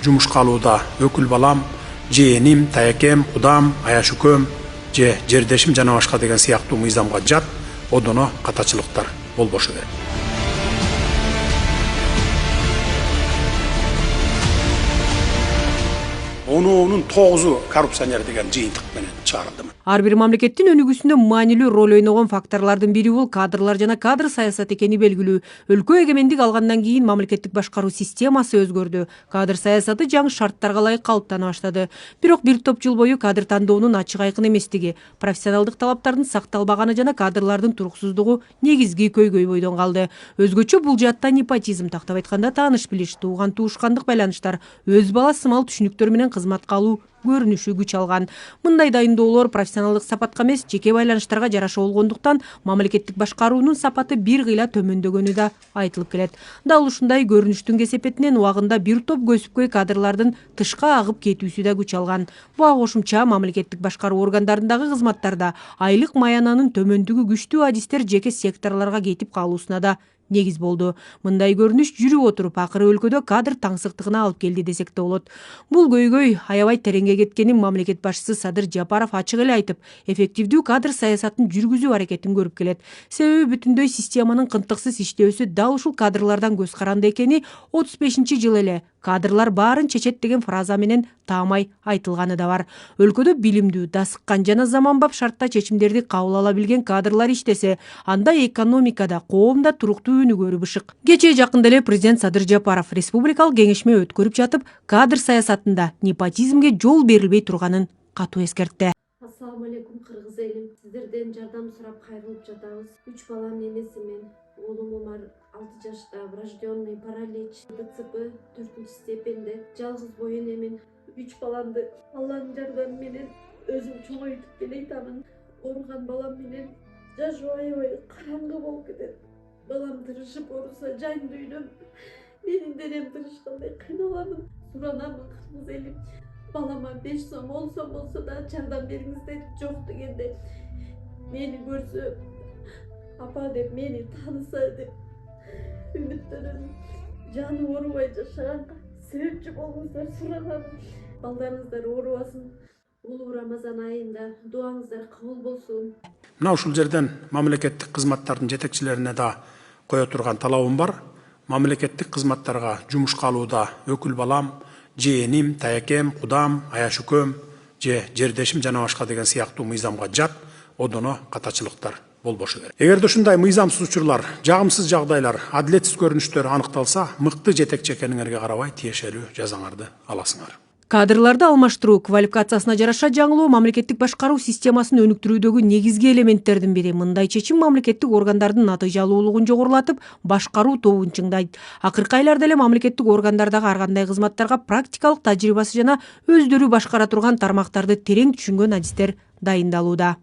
жумушка алууда өкүл балам, жээним, таякем, кудам, аяшүкөм же жердешим жана башка деген сыяктуу мыйзамга жат одоно катачылыктар болбошу керек. Онунун 9-у коррупционер деген жыйынтык менен чыгарылды. Ар бир мамлекеттин өнүгүүсүндө маанилүү роль ойногон факторлордун бири бул кадрлар жана кадр саясаты экени белгилүү. Өлкө эгемендик алгандан кийин мамлекеттик башкаруу системасы өзгөрдү. Кадр саясаты жаңы шарттарга ылайык калыптана баштады. Бирок бир топ жыл бою кадр тандоонун ачык айкын эместиги, профессионалдык талаптардын сакталбаганы жана кадрлардын туруксуздугу негизги көйгөй бойдон калды. Өзгөчө бул жаатта непотизм, тактап айтканда тааныш билиш, тууган туушкандык байланыштар, өз бала сымал түшүнүктөр менен кызматка алуу көрүнүшү күч алган. Мындай дайындоолор профессионалдык сапатка эмес, жеке байланыштарга жараша болгондуктан мамлекеттик башкаруунун сапаты бир кыйла төмөндөгөнү да айтылып келет. Дал ушундай көрүнүштүн кесепетинен убагында бир топ көсүпкөй кадрлардын тышка агып кетүүсү да күч алган. Буга кошумча мамлекеттик башкаруу органдарындагы кызматтарда айлык маянанын төмөндүгү күчтүү адистер жеке секторлорго кетип калуусуна да негиз болду. Мындай көрүнүш жүрүп отуруп акыры өлкөдө кадр таңсыктыгына алып келди десек да болот. Бул көйгөй аябай тереңге кеткенин мамлекет башчысы Садыр Жапаров ачык эле айтып, эффективдүү кадр саясатын жүргүзүү аракетин көрүп келет. Себеби бүтүндөй системанын кынтыксыз иштөөсү дал ушул кадрлардан көз каранды экени 35-жыл эле кадрлар баарын чечет деген фраза менен таамай айтылганы да бар. Өлкөдө билимдүү, дасыккан жана заманбап шартта чечимдерди кабыл ала билген кадрлар иштесе, анда экономикада, коомдо туруктуу өнүгөрү бышык. Кечээ жакында эле президент Садыр Жапаров республикалык кеңешме өткөрүп жатып, кадр саясатында непотизмге жол берилбей турганын катуу эскертти. Ассаламу алейкум кыргыз элим. Сиздерден жардам сурап кайрылып жатабыз. 3 баланын энесимин. Оğlum Umar 6 жашта, врожденный паралич, ДЦП 4-степенде. Жалгыз боюн эмин. 3 баламды Алланын жардамы менен өзүм чоңойтуп келатамын. Ооруган балам менен жашоо аябай караңгы болуп кетет. Балам тырышып ооруса жан дүйнөм, менин денем тырышкандай кыйналамын. Суранамын кыргыз элим. Balama 5 сом, 10 сом olsa da жардам бериңиздер, жок дегенде мени көрсө, апа деп мени тааныса деп үмүттөнөм. Жаны оорубай жашаганга себепчи болуңуздар суранам. Балдарыңыздар оорубасын. Улуу Рамазан айында дуаңыздар кабыл болсун. Мына ушул жерден мамлекеттик кызматтардын жетекчилерине да кое турган талабым бар. Мамлекеттик кызматтарга жумушка алууда өкүл балам, жээним, таякем, кудам, аяшүкөм же жердешим жана башка деген сыяктуу мыйзамга жат одоно катачылыктар болбошу керек. Эгерде ушундай мыйзамсыз учурлар, жагымсыз жагдайлар, адилетсиз көрүнүштөр аныкталса, мыкты жетекчи экениңерге карабай тиешелүү жазаңарды аласыңар. Кадрларды алмаштыруу, квалификациясына жараша жаңылоо мамлекеттик башкаруу системасын өнүктүрүүдөгү негизги элементтердин бири. Мындай чечим мамлекеттик органдардын натыйжалуулугун жогорулатып, башкаруу тобун чыңдайт. Акыркы айларда эле мамлекеттик органдардагы ар кандай кызматтарга практикалык тажрыйбасы жана өздөрү башкара турган тармактарды терең түшүнгөн адистер дайындалууда.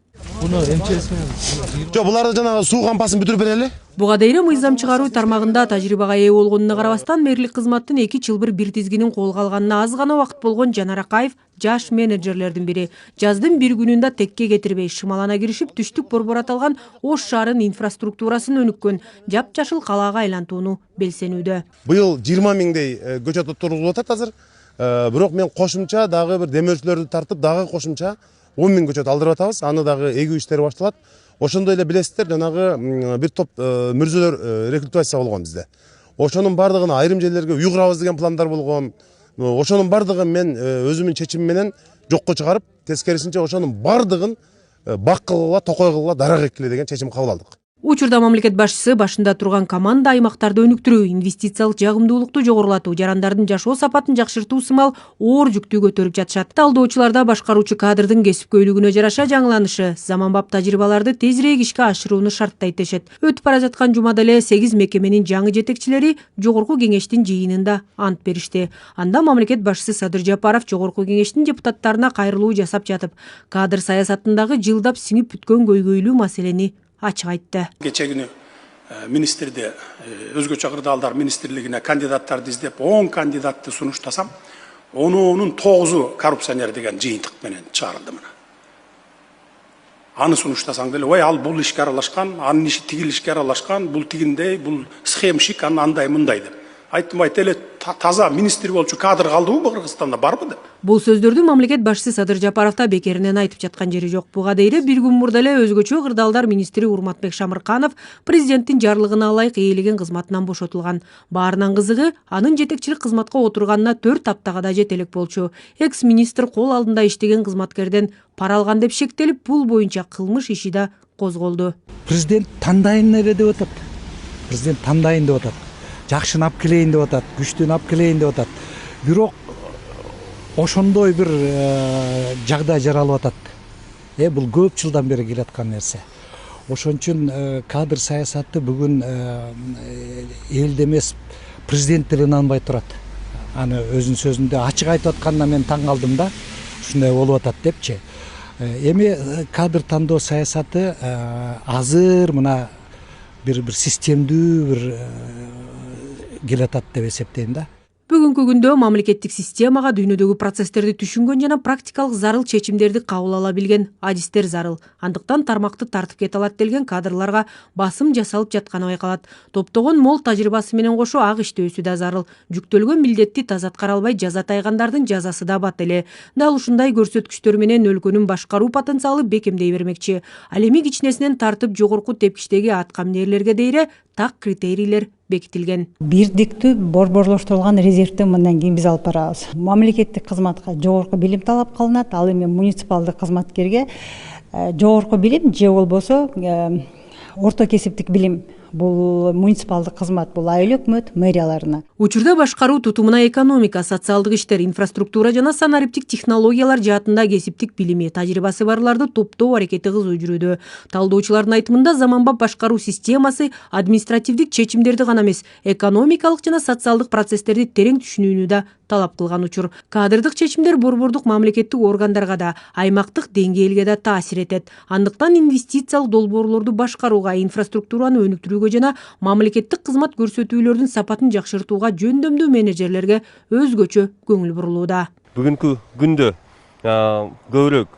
Жок, буларды жанагы суу кампасын бүтүрүп берели. Буга дейин мыйзам чыгаруу тармагында тажрыйбага ээ болгонуна карабастан мэрлик кызматтын 2 жылбыр бир тизгинин колго алганына аз гана убакыт болгон Жанар Акаев жаш менеджерлердин бири. Жаздын бир күнүндө текке кетирбей шымалана киришип, түштүк борбор аталган Ош шаарынын инфраструктурасын өнүккөн жапжашыл калаага айлантууну белсенүүдө. Быйыл 20 миңдей көчөт отургузулуп атат азыр. Бирок мен кошумча дагы бир демөөрчүлөрдү тартып, дагы кошумча 10 миң көчөт алдырып атабыз. Аны дагы эгүү иштери башталат. Ошондой эле билесиздер, жанагы бир топ мүрзөлөр рекрутация болгон бизде. Ошонун бардыгын айрым жерлерге үй курабыз деген пландар болгон. Ошонун бардыгын мен өзүмүн чечимим менен жокко чыгарып, тескерисинче ошонун бардыгын бак кылгыла, токой кылгыла, дарак эккиле деген чечим кабыл алдык. Учурда мамлекет башчысы башында турган команда аймактарды өнүктүрүү, инвестициялык жагымдуулукту жогорулатуу, жарандардын жашоо сапатын жакшыртуу сымал оор жүктү көтөрүп жатышат. Талдоочуларда башкаруучу кадрдын кесипкөйлүгүнө жараша жаңыланышы, заманбап тажрыйбаларды тезирээк ишке ашырууну шарттайт дешет. Өтүп бара жаткан жумада эле 8 мекеменин жаңы жетекчилери жогорку кеңештин жыйынында ант беришти. Анда мамлекет башчысы Садыр Жапаров жогорку кеңештин депутаттарына кайрылуу жасап жатып, кадр саясатындагы жылдап сиңип бүткөн көйгөйлүү маселени ачык айтты. Кече күнү министрди өзгөчө кырдаалдар министрлигине кандидаттарды издеп 10 кандидатты сунуштасам, онунун 9-у коррупционер деген жыйынтык менен чыгарылды мына. Аны сунуштасаң деле, ой, ал бул ишке аралашкан, анын иши тигил ишке аралашкан, бул тигиндей, бул схемщик, андай мындай деп. айтмайт эле таза министр болчу кадр калдыбы Кыргызстанда, барбы деп. Бул сөздөрдү мамлекет башчысы Садыр Жапаров да бекеринен айтып жаткан жери жок. Буга дейре бир күн мурда эле өзгөчө кырдаалдар министри Урматбек Шамырканов президенттин жарлыгына ылайык ээлеген кызматынан бошотулган. Баарынан кызыгы, анын жетекчилик кызматка отурганына 4 аптага да жете элек болчу. Экс-министр кол алдында иштеген кызматкерден пара алган деп шектелип, бул боюнча кылмыш иши да козголду. Президент тандайын эле деп атат. Президент тандайын деп атат. Жакшыны алып келейин деп атат, күчтүүнү алып келейин деп атат. Бирок ошондой бир жагдай жаралып атат. Бул көп жылдан бери келаткан нерсе. Ошон үчүн кадр саясаты бүгүн элде эмес, президент деле инанбай турат. Аны өзүнүн сөзүндө ачык айтып атканына мен таң калдым да, ушундай болуп атат депчи. Эми кадр тандоо саясаты азыр мына бир системдүү бир келатат деп эсептейм да. Бүгүнкү күндө мамлекеттик системага дүйнөдөгү процесстерди түшүнгөн жана практикалык зарыл чечимдерди кабыл ала билген адистер зарыл. Андыктан тармакты тартып кете алат делген кадрларга басым жасалып жатканы байкалат. Топтогон мол тажрыйбасы менен кошо ак иштөөсү да зарыл. Жүктөлгөн милдетти таза аткара албай жаза тайгандардын жазасы да бат эле. Дал ушундай көрсөткүчтөр менен өлкөнүн башкаруу потенциалы бекемдей бермекчи. Ал эми кичинесинен тартып жогорку тепкичтеги аткаминерлерге дейре так критерийлер бекитилген. Бирдиктүү борборлоштурулган резервди мындан кийин биз алып барабыз. Мамлекеттик кызматка жогорку билим талап кылынат, ал эми муниципалдык кызматкерге жогорку билим же болбосо орто кесиптик билим. Бул муниципалдык кызмат, бул айыл өкмөт мэрияларына. Учурда башкаруу тутумуна экономика, социалдык иштер, инфраструктура жана санариптик технологиялар жаатында кесиптик билими, тажрыйбасы барларды топтоо аракети кызуу жүрүүдө. Талдоочулардын айтымында заманбап башкаруу системасы административдик чечимдерди гана эмес, экономикалык жана социалдык процесстерди терең түшүнүүнү да талап кылган учур. Кадрдык чечимдер борбордук мамлекеттик органдарга да, аймактык деңгээлге да таасир этет. Андыктан инвестициялык долбоорлорду башкарууга, инфраструктураны өнүктүрүүгө жана мамлекеттик кызмат көрсөтүүлөрдүн сапатын жакшыртууга жөндөмдүү менеджерлерге өзгөчө көңүл бурулууда. Бүгүнкү күндө көбүрөөк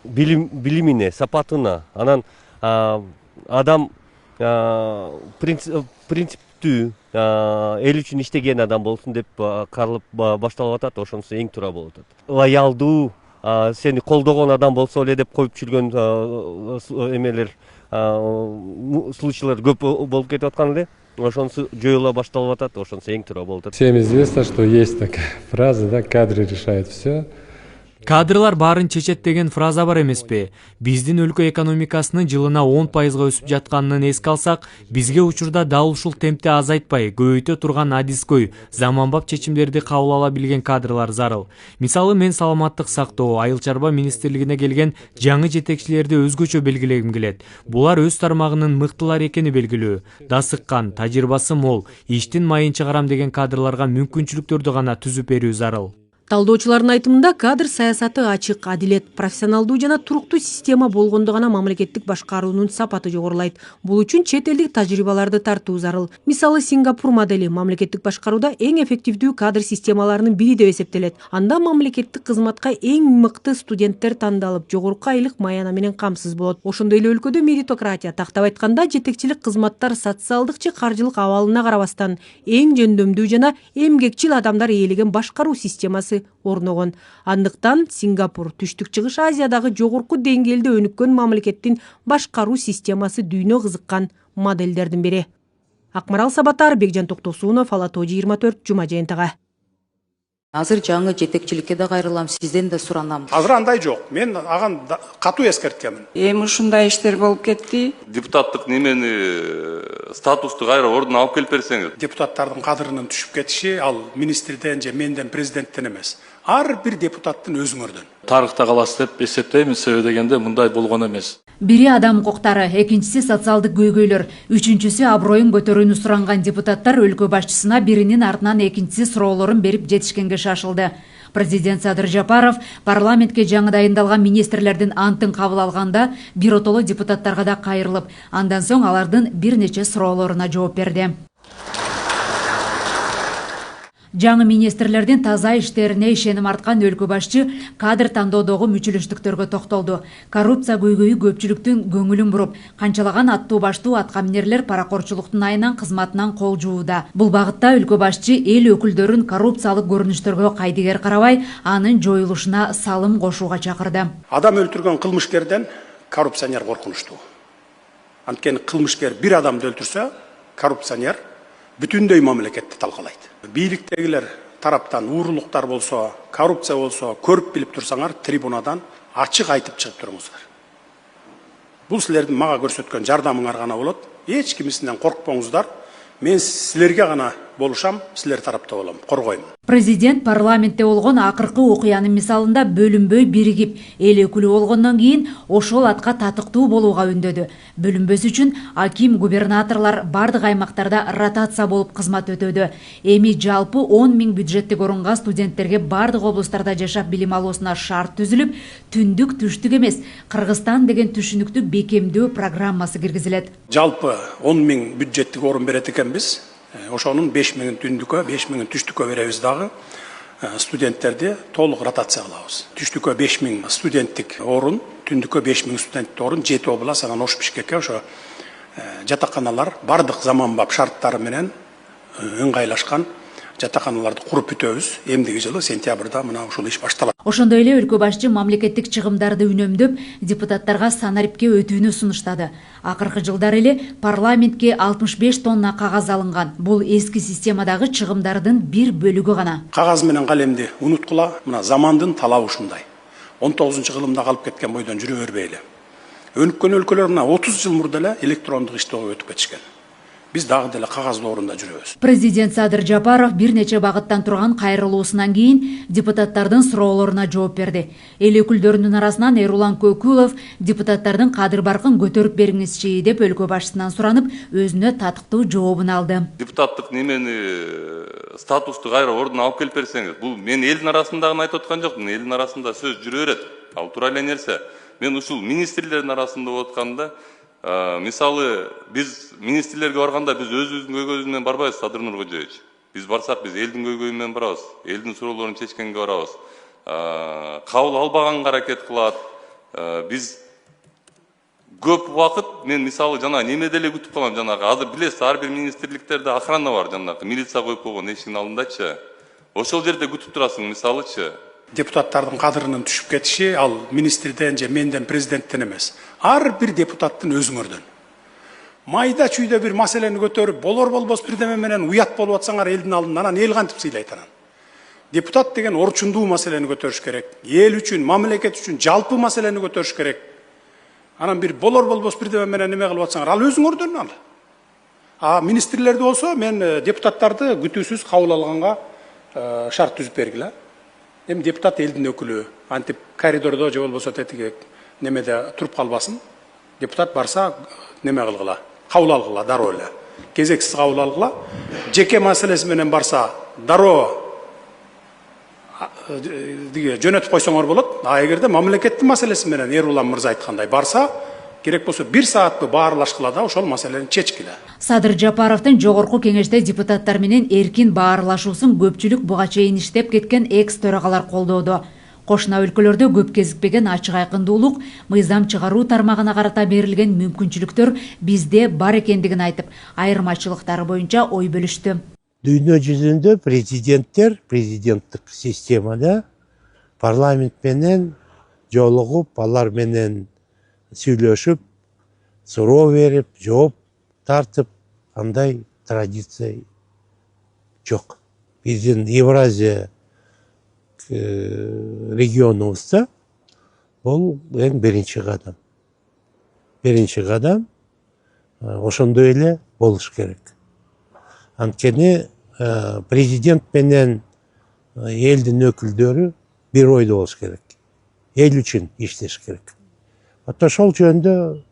билимине, сапатына, анан адам принциптүү эл үчүн иштеген адам болсун деп каралып башталып атат. Ошонусу эң туура болуп атат. Лоялдуу, сени колдогон адам болсо эле деп коюп жүргөн эмелер, случайлар көп болуп кетип аткан эле. Ошонусу жоюла башталып атат. Ошонусу эң туура болуп атат. Всем известно, что есть такая фраза, да, кадры решают все. Кадрлар баарын чечет деген фраза бар эмеспи? Биздин өлкө экономикасынын жылына 10% өсүп жатканын эске алсак, бизге учурда дал ушул темпти азайтпай, көбөйтө турган адискөй, заманбап чечимдерди кабыл ала билген кадрлар зарыл. Мисалы, мен саламаттык сактоо, айыл чарба министрлигине келген жаңы жетекчилерди өзгөчө белгилегим келет. Булар өз тармагынын мыктылар экени белгилүү, дасыккан, тажрыйбасы мол, иштин майын чыгарам деген кадрларга мүмкүнчүлүктөрдү гана түзүп берүү зарыл. Талдоочулардын айтымында кадр саясаты ачык, адилет, профессионалдуу жана туруктуу система болгондо гана мамлекеттик башкаруунун сапаты жогорулайт. Бул үчүн чет элдик тажрыйбаларды тартуу зарыл. Мисалы, Сингапур модели мамлекеттик башкарууда эң эффективдүү кадр системаларынын бири деп эсептелет. Анда мамлекеттик кызматка эң мыкты студенттер тандалып, жогорку айлык маяна менен камсыз болот. Ошондой эле өлкөдө меритократия, тактап айтканда жетекчилик кызматтар социалдык же каржылык абалына карабастан эң жөндөмдүү жана эмгекчил адамдар ээлеген башкаруу системасы орногон. Андыктан Сингапур Түштүк-Чыгыш Азиядагы жогорку деңгээлде өнүккөн мамлекеттин башкаруу системасы дүйнө кызыккан моделдердин бири. Акмарал Сабатар, Бекжан Токтосунов, Алатоо 24, Жума жыйынтыгы. Азыр жаңы жетекчиликке да кайрылам, сизден да суранам. Азыр андай жок. Мен аган катуу эскерткенмин. Эми ушундай иштер болуп кетти. Депутаттык немени статусту кайра ордуна алып келип берсеңиз. Депутаттардын кадырынын түшүп кетиши ал министрден же менден, президенттен эмес. Ар бир депутаттын өзүңөрдөн. Тарыхта каласы деп эсептейм, себеби дегенде мындай болгон эмес. Бири адам укуктары, экинчиси социалдык көйгөйлөр, үчүнчүсү аброюн көтөрүүнү суранган депутаттар өлкө башчысына биринин артынан экинчиси суроолорун берип жетишкенге шашылды. Президент Садыр Жапаров парламентке жаңы дайындалган министрлердин антын кабыл алганда биротоло депутаттарга да кайрылып, андан соң алардын бир нече суроолоруна жооп берди. Жаңы министрлердин таза иштерине ишеним арткан өлкө башчы кадр тандоодогу мүчүлүштүктөргө токтолду. Коррупция көйгөйү көпчүлүктүн көңүлүн буруп, канчалаган аттуу баштуу аткаминерлер паракорчулуктун айынан кызматынан кол жууда. Бул багытта өлкө башчы эл өкүлдөрүн коррупциялык көрүнүштөргө кайдыгер карабай, анын жоюлушуна салым кошууга чакырды. Адам өлтүргөн кылмышкерден коррупционер коркунучтуу. Анткени кылмышкер бир адамды өлтүрсө, коррупционер бүтүндөй мамлекетти талкалайт. Бийликтегилер тараптан уурулуктар болсо, коррупция болсо, көрүп билип турсаңар, трибунадан ачык айтып чыгып туруңуздар. Бул силердин мага көрсөткөн жардамыңар гана болот. Эч кимисинен коркпоңуздар. Мен силерге гана болушам, силер тарапта болом, коргойм. Президент парламентте болгон акыркы окуянын мисалында бөлүнбөй биригип, эл өкүлү болгондон кийин ошол атка татыктуу болууга үндөдү. Бөлүнбөс үчүн аким, губернаторлор бардык аймактарда ротация болуп кызмат өтөдү. Эми жалпы 10 000 бюджеттик орунга студенттерге бардык облустарда жашап билим алуусуна шарт түзүлүп, түндүк түштүк эмес, Кыргызстан деген түшүнүктү бекемдөө программасы киргизилет. Жалпы 10 000 бюджеттик орун берет экенбиз. Ошонун 5 000 түндүккө, 5 000 түштүккө беребиз дагы. Студенттерди толук ротация кылабыз. Түштүккө 5 000 студенттик орун, түндүккө 5 000 студенттик орун, 7 область, анан Ош Бишкекке ошо жатаканалар бардык заманбап шарттары менен ыңгайлашкан жатаканаларды куруп бүтөбүз. Эмдиги жылы сентябрда мына ушул иш башталат. Ошондой эле өлкө башчы мамлекеттик чыгымдарды үнөмдөп, депутаттарга санарипке өтүүнү сунуштады. Акыркы жылдары эле парламентке 65 тонна кагаз алынган. Бул эски системадагы чыгымдардын бир бөлүгү гана. Кагаз менен калемди унуткула, мына замандын талабы ушундай. 19-кылымда калып кеткен бойдон жүрө бербейли. Өнүккөн өлкөлөр мына 30 жыл мурда эле электрондук иштөөгө өтүп кетишкен. Биз дагы деле кагаздуу орунда жүрөбүз. Президент Садыр Жапаров бир нече багыттан турган кайрылуусунан кийин депутаттардын суроолоруна жооп берди. Эл өкүлдөрүнүн арасынан Эрулан Көкүлов депутаттардын кадыр баркын көтөрүп бериңизчи деп өлкө башчысынан суранып, өзүнө татыктуу жообун алды. Депутаттык немени статусту кайра ордуна алып келип берсеңиз, бул мен элдин арасындагын айтып аткан жокмун. Элдин арасында сөз жүрө берет. Ал туура эле нерсе. Мен ушул министрлердин арасында болуп атканда мисалы биз министрлерге барганда биз өзүбүздүн көйгөйүбүз менен барбайбыз, Садыр Нуркожоевич. Биз барсак биз элдин көйгөйү менен барабыз, элдин суроолорун чечкенге барабыз. Кабыл албаганга аракет кылат. Биз көп убакыт мен мисалы жана немеде эле күтүп калам, жанагы азыр билесиз, ар бир министрликтерде охрана бар, жанагы милиция коюп койгон эшиктин алдындачы. Ошол жерде күтүп турасың мисалычы. Депутаттардын кадырынын түшүп кетиши ал министрден же менден, президенттен эмес. Ар бир депутаттын өзүңөрдөн. Майда чүйдө бир маселени көтөрүп, болор болбос бирдеме менен уят болуп атсаңар элдин алдында, анан эл кантип сыйлайт анан. Депутат деген орчундуу маселени көтөрүш керек. Эл үчүн, мамлекет үчүн жалпы маселени көтөрүш керек. Анан бир болор болбос бирдеме менен неме кылып атсаңар, ал өзүңөрдөн ал. Министрлерди болсо мен депутаттарды күтүүсүз кабыл алганга шарт түзүп бергиле. Эми депутат элдин өкүлү, антип коридордо же болбосо тетиги немеде туруп калбасын. Депутат барса неме кылгыла, кабыл алгыла дароо эле. Кезексиз кабыл алгыла. Жеке маселеси менен барса дароо жөнөтүп койсоңор болот. Эгерде мамлекеттин маселеси менен Эрулан мырза айткандай барса, керек болсо 1 саатты баарлашкыла да ошол маселени чечкиле. Садыр Жапаровдун жогорку кеңеште депутаттар менен эркин баарлашуусун көпчүлүк буга чейин иштеп кеткен экс-төрагалар колдоодо. Кошуна өлкөлөрдө көп кезикпеген ачык айкындуулук, мыйзам чыгаруу тармагына карата берилген мүмкүнчүлүктөр бизде бар экендигин айтып, айырмачылыктары боюнча ой бөлүштү. Дүйнө жүзүндө президенттик системада парламент менен жолугуп, алар менен сүйлөшүп, суроо берип, жооп тартып, андай традиция жок. Биздин Евразия регионубузда бул эң биринчи кадам. Биринчи кадам ошондой эле болуш керек. Анткени президент менен элдин өкүлдөрү бир ойдо болуш керек. Эл үчүн иштеш керек. Ошол жөнүндө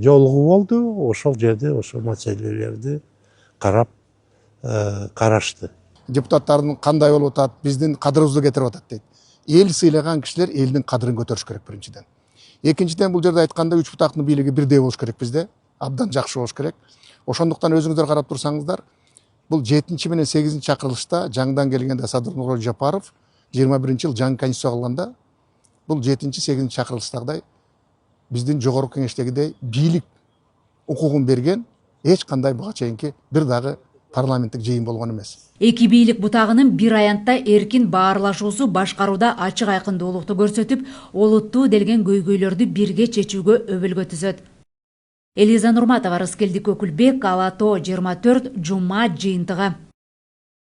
жолугуу болду, ошол жерде ошол маселелерди карап карашты. Депутаттардын кандай болуп атат, биздин кадырыбызды кетирип атат дейт. Эл сыйлаган кишилер элдин кадырын көтөрүш керек биринчиден. Экинчиден бул жерде айтканда 3 бутактын бийлиги бирдей болуш керек бизде, абдан жакшы болуш керек. Ошондуктан өзүңүздөр карап турсаңыздар, Бұл 7 менен 8 чакырылышта жаңыдан келгенде Садыр Нуралы Жапаров 21 жыл жаңы конституция кылганда бұл 7-8 чакырылыштагыдай биздин жогорку кеңештегидей бийлик укугун берген эч кандай буга чейинки бир дагы парламенттик жыйын болгон эмес. Эки бийлик бутагынын бир аянтта эркин баарлашуусу башкарууда ачык айкындуулукту көрсөтүп, олуттуу делген көйгөйлөрдү бирге чечүүгө өбөлгө түзөт. Элиза Нурматова, Рыскелдик Өкүлбек, Алато 24, Жума жыйынтыгы.